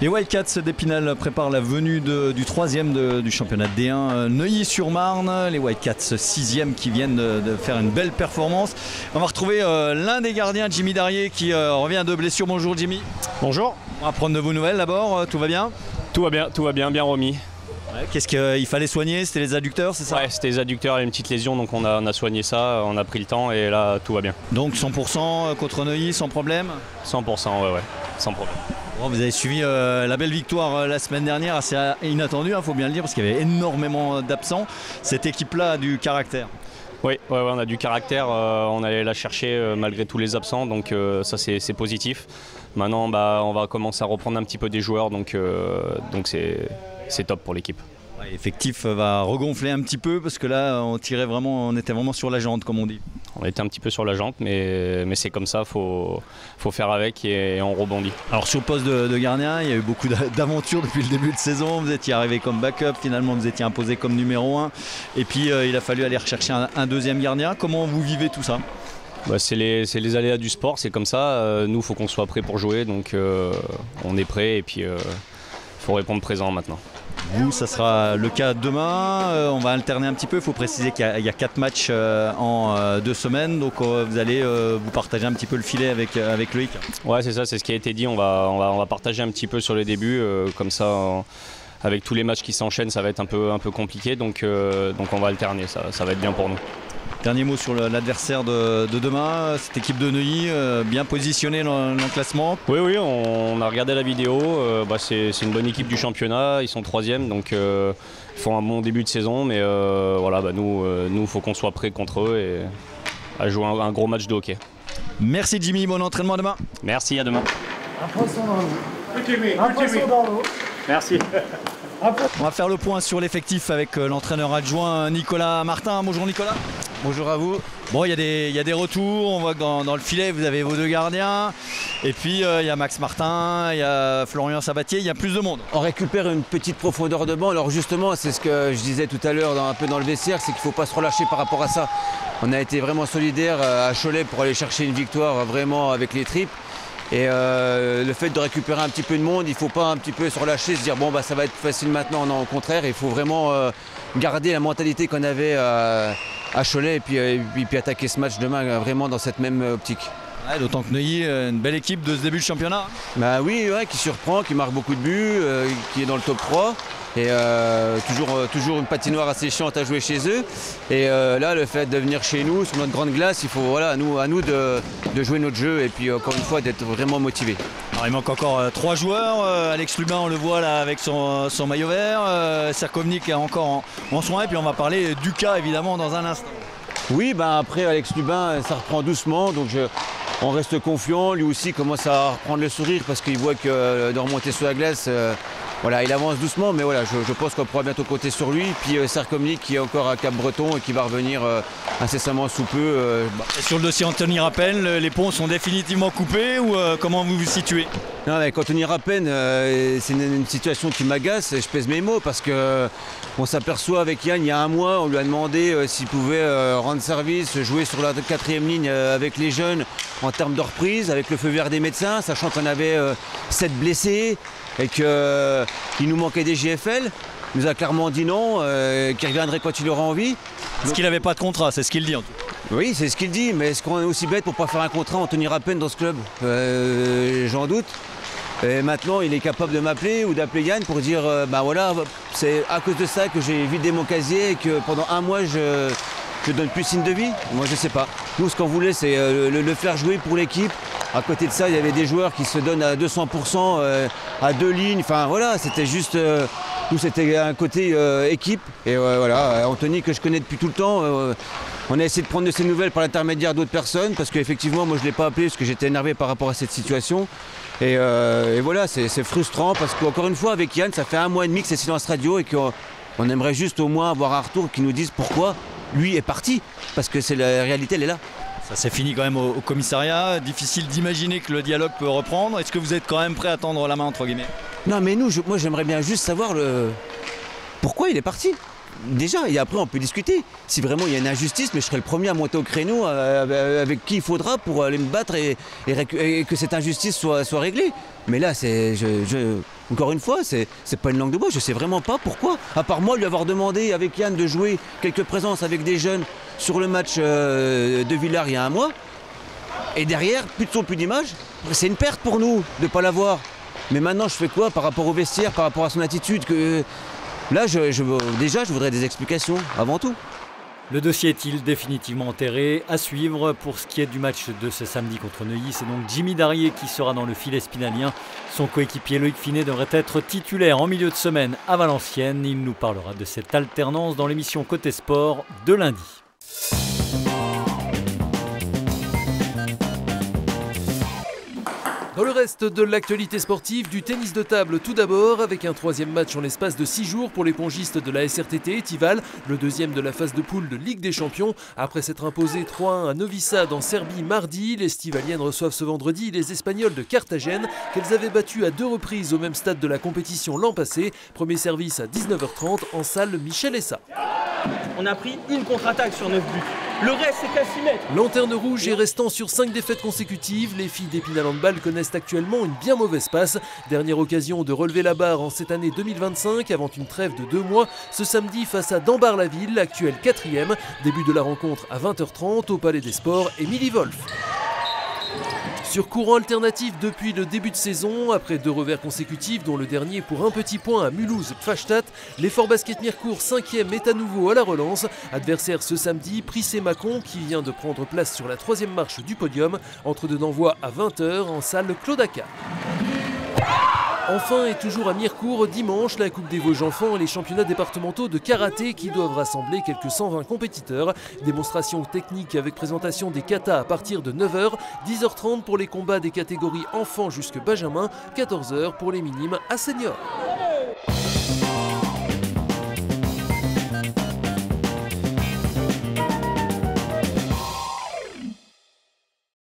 Les Wildcats d'Épinal préparent la venue du troisième du championnat D1 Neuilly-sur-Marne. Les Wildcats 6e qui viennent de faire une belle performance. On va retrouver l'un des gardiens, Jimmy Darrier, qui revient de blessure. Bonjour Jimmy. Bonjour. On va prendre de vos nouvelles d'abord. Tout va bien? Tout va bien, bien remis. Ouais, qu'est-ce qu'il fallait soigner? C'était les adducteurs, c'est ça? Ouais, c'était les adducteurs et une petite lésion, donc on a soigné ça, on a pris le temps et là tout va bien. Donc 100% contre Neuilly, sans problème? 100%, ouais, sans problème. Bon, vous avez suivi la belle victoire la semaine dernière, assez inattendue, faut bien le dire, parce qu'il y avait énormément d'absents. Cette équipe-là a du caractère. Oui, on a du caractère, on allait la chercher malgré tous les absents, donc ça c'est positif. Maintenant on va commencer à reprendre un petit peu des joueurs, donc c'est top pour l'équipe. Ouais, l'effectif va regonfler un petit peu parce que là on était vraiment sur la jante, comme on dit. On était un petit peu sur la jante, mais c'est comme ça, faut faire avec et on rebondit. Alors sur le poste de gardien, il y a eu beaucoup d'aventures depuis le début de saison. Vous étiez arrivé comme backup, finalement vous étiez imposé comme numéro 1. Et puis il a fallu aller rechercher un deuxième gardien. Comment vous vivez tout ça? C'est les aléas du sport, c'est comme ça. Nous, il faut qu'on soit prêt pour jouer, donc on est prêt et puis il faut répondre présent maintenant. Vous, ça sera le cas demain. On va alterner un petit peu. Il faut préciser qu'il y a 4 matchs en 2 semaines. Donc vous allez vous partager un petit peu le filet avec Loïc. Ouais, c'est ça, c'est ce qui a été dit. On va partager un petit peu sur les débuts. Comme ça, avec tous les matchs qui s'enchaînent, ça va être un peu compliqué. Donc on va alterner. Ça va être bien pour nous. Dernier mot sur l'adversaire de demain, cette équipe de Neuilly, bien positionnée dans le classement. Oui, on a regardé la vidéo, c'est une bonne équipe du championnat, ils sont 3e, donc ils font un bon début de saison, mais nous, il faut qu'on soit prêts contre eux et à jouer un gros match de hockey. Merci Jimmy, bon entraînement à demain. Merci, à demain. Un poisson dans l'eau. Un poisson dans l'eau. Merci. On va faire le point sur l'effectif avec l'entraîneur adjoint Nicolas Martin. Bonjour Nicolas. Bonjour à vous. Bon, il y a des retours, on voit que dans le filet vous avez vos 2 gardiens. Et puis il y a Max Martin, il y a Florian Sabatier, il y a plus de monde. On récupère une petite profondeur de banc. Alors justement, c'est ce que je disais tout à l'heure un peu dans le vestiaire, c'est qu'il ne faut pas se relâcher par rapport à ça. On a été vraiment solidaires à Cholet pour aller chercher une victoire vraiment avec les tripes. Et le fait de récupérer un petit peu de monde, il ne faut pas un petit peu se relâcher, se dire bon ça va être facile maintenant. Non, au contraire, il faut vraiment garder la mentalité qu'on avait à Cholet et puis attaquer ce match demain vraiment dans cette même optique. Ouais, d'autant que Neuilly, une belle équipe de ce début de championnat. Bah oui, qui surprend, qui marque beaucoup de buts, qui est dans le top 3. Et toujours une patinoire assez chiante à jouer chez eux. Et là, le fait de venir chez nous, sur notre grande glace, il faut à nous de jouer notre jeu et puis encore une fois d'être vraiment motivés. Alors, il manque encore 3 joueurs. Alex Lubin, on le voit là avec son maillot vert. Serkovnik est encore en soin. Et puis on va parler d'Uka évidemment dans un instant. Oui, après Alex Lubin, ça reprend doucement. Donc on reste confiant. Lui aussi commence à reprendre le sourire parce qu'il voit que de remonter sur la glace. Il avance doucement, mais je pense qu'on pourra bientôt compter sur lui. Puis Serkovnik qui est encore à Cap-Breton et qui va revenir incessamment sous peu. Et sur le dossier Anthony Rappel, les ponts sont définitivement coupés ou comment vous vous situez? Non, mais quand on y rappelle, c'est une situation qui m'agace et je pèse mes mots parce qu'on s'aperçoit avec Yann, il y a un mois, on lui a demandé s'il pouvait rendre service, jouer sur la 4e ligne avec les jeunes en termes de reprise, avec le feu vert des médecins, sachant qu'on avait 7 blessés et qu'il nous manquait des GFL. Il nous a clairement dit non, qu'il reviendrait quand il aura envie. Parce qu'il n'avait pas de contrat, c'est ce qu'il dit en tout cas. Oui, c'est ce qu'il dit, mais est-ce qu'on est aussi bête pour ne pas faire un contrat Anthony Rappel dans ce club? J'en doute. Et maintenant, il est capable de m'appeler ou d'appeler Yann pour dire c'est à cause de ça que j'ai vidé mon casier et que pendant un mois, je donne plus signe de vie. Moi, je sais pas. Nous, ce qu'on voulait, c'est le faire jouer pour l'équipe. À côté de ça, il y avait des joueurs qui se donnent à 200% à 2 lignes. Enfin, c'était juste... nous, c'était un côté équipe. Et Anthony, que je connais depuis tout le temps, on a essayé de prendre de ses nouvelles par l'intermédiaire d'autres personnes parce qu'effectivement, moi, je ne l'ai pas appelé parce que j'étais énervé par rapport à cette situation. Et c'est frustrant parce qu'encore une fois, avec Yann, ça fait 1 mois et demi que c'est silence radio et qu'on aimerait juste au moins avoir un retour qui nous dise pourquoi lui est parti. Parce que la réalité, elle est là. Ça s'est fini quand même au commissariat. Difficile d'imaginer que le dialogue peut reprendre. Est-ce que vous êtes quand même prêt à tendre la main entre guillemets? Non, mais moi, j'aimerais bien juste savoir pourquoi il est parti. déjà, et après on peut discuter. Si vraiment il y a une injustice, mais je serai le premier à monter au créneau avec qui il faudra pour aller me battre et que cette injustice soit réglée. Mais là, encore une fois, c'est pas une langue de bois, je sais vraiment pas pourquoi. À part moi lui avoir demandé avec Yann de jouer quelques présences avec des jeunes sur le match de Villars il y a un mois. Et derrière, plus de son, plus d'image. C'est une perte pour nous de ne pas l'avoir. Mais maintenant, je fais quoi par rapport au vestiaire, par rapport à son attitude Là, déjà, je voudrais des explications, avant tout. Le dossier est-il définitivement enterré? À suivre. Pour ce qui est du match de ce samedi contre Neuilly, c'est donc Jimmy Darrier qui sera dans le filet spinalien. Son coéquipier Loïc Finet devrait être titulaire en milieu de semaine à Valenciennes. Il nous parlera de cette alternance dans l'émission Côté Sport de lundi. Dans le reste de l'actualité sportive, du tennis de table tout d'abord, avec un troisième match en l'espace de 6 jours pour les pongistes de la SRTT Etival, le deuxième de la phase de poule de Ligue des Champions. Après s'être imposé 3-1 à Novi Sad en Serbie mardi, les Stivaliennes reçoivent ce vendredi les Espagnols de Carthagène, qu'elles avaient battus à 2 reprises au même stade de la compétition l'an passé. Premier service à 19h30 en salle Michel Essa. On a pris une contre-attaque sur 9 buts. Le reste, c'est qu'à 6 mètres. Lanterne rouge et restant sur 5 défaites consécutives, les filles d'Épinal Handball connaissent actuellement une bien mauvaise passe. Dernière occasion de relever la barre en cette année 2025 avant une trêve de 2 mois. Ce samedi face à Dambar-la-Ville, actuel 4e. Début de la rencontre à 20h30 au Palais des Sports, Émilie Wolf. Sur courant alternatif depuis le début de saison, après 2 revers consécutifs, dont le dernier pour un petit point à Mulhouse-Pfastatt, l'effort basket Mirecourt 5e est à nouveau à la relance. Adversaire ce samedi, Prissé-Mâcon, qui vient de prendre place sur la 3e marche du podium, entre deux d'envoi à 20h en salle Claude Aka. Enfin et toujours à Mirecourt, dimanche, la Coupe des Vosges enfants et les championnats départementaux de karaté qui doivent rassembler quelques 120 compétiteurs. Démonstration technique avec présentation des katas à partir de 9h, 10h30 pour les combats des catégories enfants jusque benjamin, 14h pour les minimes à seniors.